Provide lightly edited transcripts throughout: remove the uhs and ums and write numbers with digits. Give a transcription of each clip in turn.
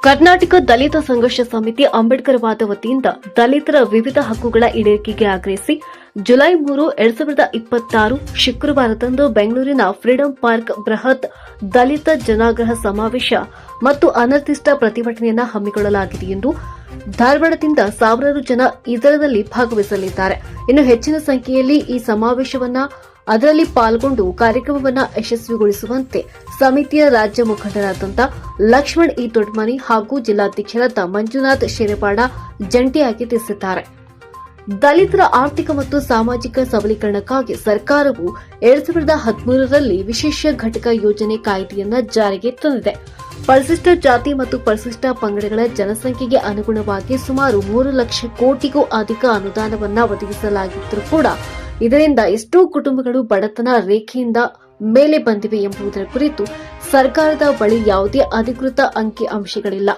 ಕರ್ನಾಟಕ ದಲಿತ ಸಂಘರ್ಷ ಸಮಿತಿ ಅಂಬೇಡ್ಕರ್ ವಾದ ವತಿಯಿಂದ ದಲಿತರ ವಿವಿಧ ಹಕ್ಕುಗಳ ಈಡೇರಿಕೆಗೆ ಆಗ್ರಹಿಸಿ ಜುಲೈ 3, 2026 ಶುಕ್ರವಾರದಂದು ಬೆಂಗಳೂರಿನ ಫ್ರೀಡಂ ಪಾರ್ಕ್ ಬೃಹತ್ ದಲಿತ ಜನಾಗ್ರಹ ಸಮಾವೇಶ ಮತ್ತು ಅನಿರ್ದಿಷ್ಟ ಪ್ರತಿಭಟನೆಯನ್ನು ಹಮ್ಮಿಕೊಳ್ಳಲಾಗಿದೆ ಎಂದು ಧಾರವಾಡದಿಂದ ಸಾವಿರಾರು ಜನ ಇದರಲ್ಲಿ ಭಾಗವಹಿಸಲಿದ್ದಾರೆ. ಇನ್ನು ಹೆಚ್ಚಿನ ಸಂಖ್ಯೆಯಲ್ಲಿ ಈ ಸಮಾವೇಶವನ್ನು ಅದರಲ್ಲಿ ಪಾಲ್ಗೊಂಡು ಕಾರ್ಯಕ್ರಮವನ್ನು ಯಶಸ್ವಿಗೊಳಿಸುವಂತೆ ಸಮಿತಿಯ ರಾಜ್ಯ ಮುಖಂಡರಾದಂಥ ಲಕ್ಷ್ಮಣ್ ಇ ದೊಡ್ಮನಿ ಹಾಗೂ ಜಿಲ್ಲಾಧ್ಯಕ್ಷರಾದ ಮಂಜುನಾಥ್ ಶೇರಪಾಡ ಜಂಟಿಯಾಗಿ ತಿಳಿಸಿದ್ದಾರೆ. ದಲಿತರ ಆರ್ಥಿಕ ಮತ್ತು ಸಾಮಾಜಿಕ ಸಬಲೀಕರಣಕ್ಕಾಗಿ ಸರ್ಕಾರವು 2013ರಲ್ಲಿ ವಿಶೇಷ ಘಟಕ ಯೋಜನೆ ಕಾಯ್ದೆಯನ್ನು ಜಾರಿಗೆ ತಂದಿದೆ. ಪರಿಶಿಷ್ಟ ಜಾತಿ ಮತ್ತು ಪರಿಶಿಷ್ಟ ಪಂಗಡಗಳ ಜನಸಂಖ್ಯೆಗೆ ಅನುಗುಣವಾಗಿ ಸುಮಾರು 3 ಲಕ್ಷ ಕೋಟಿಗೂ ಅಧಿಕ ಅನುದಾನವನ್ನು ಒದಗಿಸಲಾಗಿದ್ದರೂ ಕೂಡ ಇದರಿಂದ ಎಷ್ಟೋ ಕುಟುಂಬಗಳು ಬಡತನ ರೇಖೆಯಿಂದ ಮೇಲೆ ಬಂದಿವೆ ಎಂಬುದರ ಕುರಿತು ಸರ್ಕಾರದ ಬಳಿ ಯಾವುದೇ ಅಧಿಕೃತ ಅಂಕಿ ಅಂಶಗಳಿಲ್ಲ.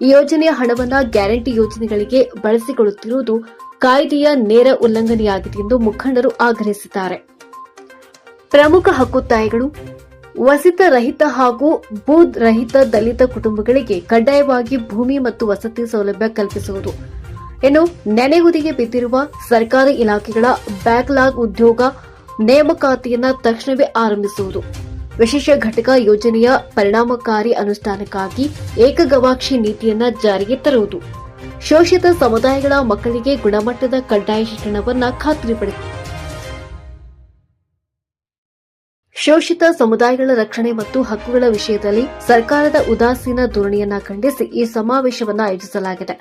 ಈ ಯೋಜನೆಯ ಹಣವನ್ನು ಗ್ಯಾರಂಟಿ ಯೋಜನೆಗಳಿಗೆ ಬಳಸಿಕೊಳ್ಳುತ್ತಿರುವುದು ಕಾಯ್ದೆಯ ನೇರ ಉಲ್ಲಂಘನೆಯಾಗಿದೆ ಎಂದು ಮುಖಂಡರು ಆಗ್ರಹಿಸಿದ್ದಾರೆ. ಪ್ರಮುಖ ಹಕ್ಕೊತ್ತಾಯಗಳು: ವಸತಿ ರಹಿತ ಹಾಗೂ ಭೂ ರಹಿತ ದಲಿತ ಕುಟುಂಬಗಳಿಗೆ ಕಡ್ಡಾಯವಾಗಿ ಭೂಮಿ ಮತ್ತು ವಸತಿ ಸೌಲಭ್ಯ ಕಲ್ಪಿಸುವುದು. ಇನ್ನು ನೆನೆಗುದಿಗೆ ಬಿದ್ದಿರುವ ಸರ್ಕಾರಿ ಇಲಾಖೆಗಳ ಬ್ಯಾಕ್ಲಾಗ್ ಉದ್ಯೋಗ ನೇಮಕಾತಿಯನ್ನು ತಕ್ಷಣವೇ ಆರಂಭಿಸುವುದು. ವಿಶೇಷ ಘಟಕ ಯೋಜನೆಯ ಪರಿಣಾಮಕಾರಿ ಅನುಷ್ಠಾನಕ್ಕಾಗಿ ಏಕಗವಾಕ್ಷಿ ನೀತಿಯನ್ನು ಜಾರಿಗೆ ತರುವುದು. ಶೋಷಿತ ಸಮುದಾಯಗಳ ಮಕ್ಕಳಿಗೆ ಗುಣಮಟ್ಟದ ಕಡ್ಡಾಯ ಶಿಕ್ಷಣವನ್ನು ಖಾತ್ರಿಪಡಿಸುವುದು. ಶೋಷಿತ ಸಮುದಾಯಗಳ ರಕ್ಷಣೆ ಮತ್ತು ಹಕ್ಕುಗಳ ವಿಷಯದಲ್ಲಿ ಸರ್ಕಾರದ ಉದಾಸೀನ ಧೋರಣೆಯನ್ನ ಖಂಡಿಸಿ ಈ ಸಮಾವೇಶವನ್ನು ಆಯೋಜಿಸಲಾಗಿದೆ.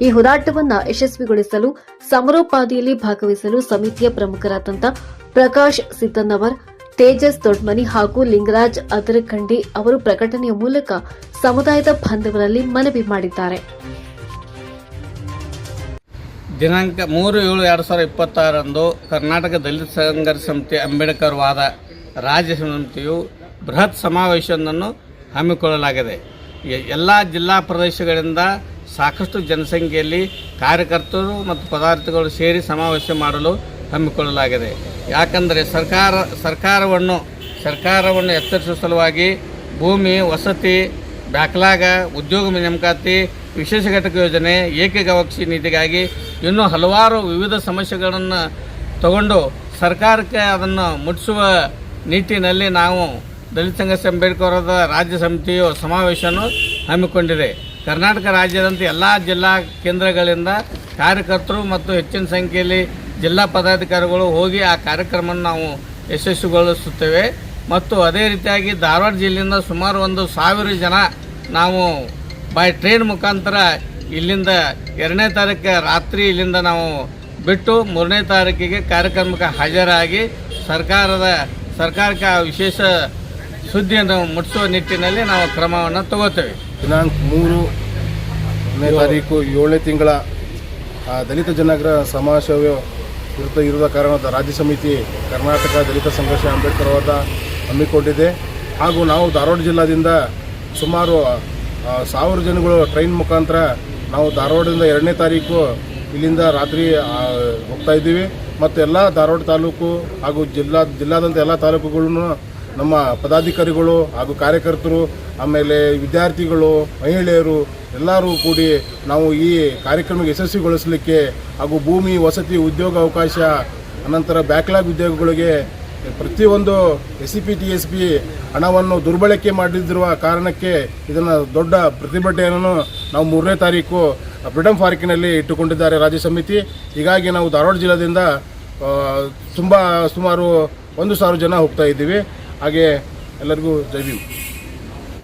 ಈ ಹೋರಾಟವನ್ನು ಯಶಸ್ವಿಗೊಳಿಸಲು ಸಮರೋಪಾದಿಯಲ್ಲಿ ಭಾಗವಹಿಸಲು ಸಮಿತಿಯ ಪ್ರಮುಖರಾದಂಥ ಪ್ರಕಾಶ್ ಸಿದ್ದನ್ನವರ್, ತೇಜಸ್ ದೊಡ್ಮನಿ ಹಾಗೂ ಲಿಂಗರಾಜ್ ಅದರಖಂಡಿ ಅವರು ಪ್ರಕಟಣೆಯ ಮೂಲಕ ಸಮುದಾಯದ ಬಾಂಧವರಲ್ಲಿ ಮನವಿ ಮಾಡಿದ್ದಾರೆ. ದಿನಾಂಕ 3/7/2026 ಕರ್ನಾಟಕ ದಲಿತ ಸಂಘರ್ಷ ಸಮಿತಿ ಅಂಬೇಡ್ಕರ್ ವಾದ ರಾಜ್ಯ ಸಮಿತಿಯು ಬೃಹತ್ ಸಮಾವೇಶವನ್ನು ಹಮ್ಮಿಕೊಳ್ಳಲಾಗಿದೆ. ಎಲ್ಲ ಜಿಲ್ಲಾ ಪ್ರದೇಶಗಳಿಂದ ಸಾಕಷ್ಟು ಜನಸಂಖ್ಯೆಯಲ್ಲಿ ಕಾರ್ಯಕರ್ತರು ಮತ್ತು ಪದಾರ್ಥಗಳು ಸೇರಿ ಸಮಾವೇಶ ಮಾಡಲು ಹಮ್ಮಿಕೊಳ್ಳಲಾಗಿದೆ. ಯಾಕಂದರೆ ಸರ್ಕಾರವನ್ನು ಎಚ್ಚರಿಸುವ ಸಲುವಾಗಿ ಭೂಮಿ, ವಸತಿ, ಬ್ಯಾಕ್ಲಾಗ, ಉದ್ಯೋಗ ನೇಮಕಾತಿ, ವಿಶೇಷ ಘಟಕ ಯೋಜನೆ, ಏಕಗವಾಕ್ಷಿ ನೀತಿಗಾಗಿ ಇನ್ನೂ ಹಲವಾರು ವಿವಿಧ ಸಮಸ್ಯೆಗಳನ್ನು ತಗೊಂಡು ಸರ್ಕಾರಕ್ಕೆ ಅದನ್ನು ಮುಟ್ಟಿಸುವ ನಿಟ್ಟಿನಲ್ಲಿ ನಾವು ದಲಿತ ಸಂಘರ್ಷ ಅಂಬೇಡ್ಕರ್ ರಾಜ್ಯ ಸಮಿತಿಯು ಸಮಾವೇಶವನ್ನು ಹಮ್ಮಿಕೊಂಡಿದೆ. ಕರ್ನಾಟಕ ರಾಜ್ಯದಂತೆ ಎಲ್ಲ ಜಿಲ್ಲಾ ಕೇಂದ್ರಗಳಿಂದ ಕಾರ್ಯಕರ್ತರು ಮತ್ತು ಹೆಚ್ಚಿನ ಸಂಖ್ಯೆಯಲ್ಲಿ ಜಿಲ್ಲಾ ಪದಾಧಿಕಾರಿಗಳು ಹೋಗಿ ಆ ಕಾರ್ಯಕ್ರಮವನ್ನು ನಾವು ಯಶಸ್ವಿಗೊಳಿಸುತ್ತೇವೆ. ಮತ್ತು ಅದೇ ರೀತಿಯಾಗಿ ಧಾರವಾಡ ಜಿಲ್ಲೆಯಿಂದ ಸುಮಾರು 1,000 ಜನ ನಾವು ಬೈ ಟ್ರೈನ್ ಮುಖಾಂತರ ಇಲ್ಲಿಂದ 2ನೇ ತಾರೀಕು ರಾತ್ರಿ ಇಲ್ಲಿಂದ ನಾವು ಬಿಟ್ಟು 3ನೇ ತಾರೀಕಿಗೆ ಕಾರ್ಯಕ್ರಮಕ್ಕೆ ಹಾಜರಾಗಿ ಸರ್ಕಾರಕ್ಕೆ ವಿಶೇಷ ಸುದ್ದಿಯನ್ನು ಮುಟ್ಟಿಸುವ ನಿಟ್ಟಿನಲ್ಲಿ ನಾವು ಕ್ರಮವನ್ನು ತಗೋತೇವೆ. ದಿನಾಂಕ 3ನೇ ತಾರೀಕು 7ನೇ ತಿಂಗಳ ದಲಿತ ಜನಾಗ್ರಹ ಸಮಾವೇಶ ಇರುವ ಕಾರಣದ ರಾಜ್ಯ ಸಮಿತಿ ಕರ್ನಾಟಕ ದಲಿತ ಸಂಘರ್ಷ ಅಂಬೇಡ್ಕರ್ ವಾದ ಹಮ್ಮಿಕೊಂಡಿದೆ. ಹಾಗೂ ನಾವು ಧಾರವಾಡ ಜಿಲ್ಲಾದಿಂದ ಸುಮಾರು 1000 ಜನಗಳು ಟ್ರೈನ್ ಮುಖಾಂತರ ನಾವು ಧಾರವಾಡದಿಂದ 2ನೇ ತಾರೀಕು ಇಲ್ಲಿಂದ ರಾತ್ರಿ ಹೋಗ್ತಾ ಇದ್ದೀವಿ. ಮತ್ತು ಎಲ್ಲ ಧಾರವಾಡ ತಾಲೂಕು ಹಾಗೂ ಜಿಲ್ಲಾದಂಥ ಎಲ್ಲ ತಾಲೂಕುಗಳನ್ನು ನಮ್ಮ ಪದಾಧಿಕಾರಿಗಳು ಹಾಗೂ ಕಾರ್ಯಕರ್ತರು, ಆಮೇಲೆ ವಿದ್ಯಾರ್ಥಿಗಳು, ಮಹಿಳೆಯರು ಎಲ್ಲರೂ ಕೂಡಿ ನಾವು ಈ ಕಾರ್ಯಕ್ರಮ ಯಶಸ್ವಿಗೊಳಿಸಲಿಕ್ಕೆ ಹಾಗೂ ಭೂಮಿ, ವಸತಿ, ಉದ್ಯೋಗ ಅವಕಾಶ, ಅನಂತರ ಬ್ಯಾಕ್ಲಾಗ್ ಉದ್ಯೋಗಗಳಿಗೆ ಪ್ರತಿಯೊಂದು SCP TSP ಹಣವನ್ನು ದುರ್ಬಳಕೆ ಮಾಡಿರುವ ಕಾರಣಕ್ಕೆ ಇದನ್ನು ದೊಡ್ಡ ಪ್ರತಿಭಟನೆಯನ್ನು ನಾವು 3ನೇ ತಾರೀಕು ಫ್ರೀಡಂ ಪಾರ್ಕಿನಲ್ಲಿ ಇಟ್ಟುಕೊಂಡಿದ್ದಾರೆ ರಾಜ್ಯ ಸಮಿತಿ. ಹೀಗಾಗಿ ನಾವು ಧಾರವಾಡ ಜಿಲ್ಲೆಯಿಂದ ಸುಮಾರು 1,000 ಜನ ಹೋಗ್ತಾ ಇದ್ದೀವಿ. ಹಾಗೆ ಎಲ್ಲರಿಗೂ ಜೈ ಭೀಮ್.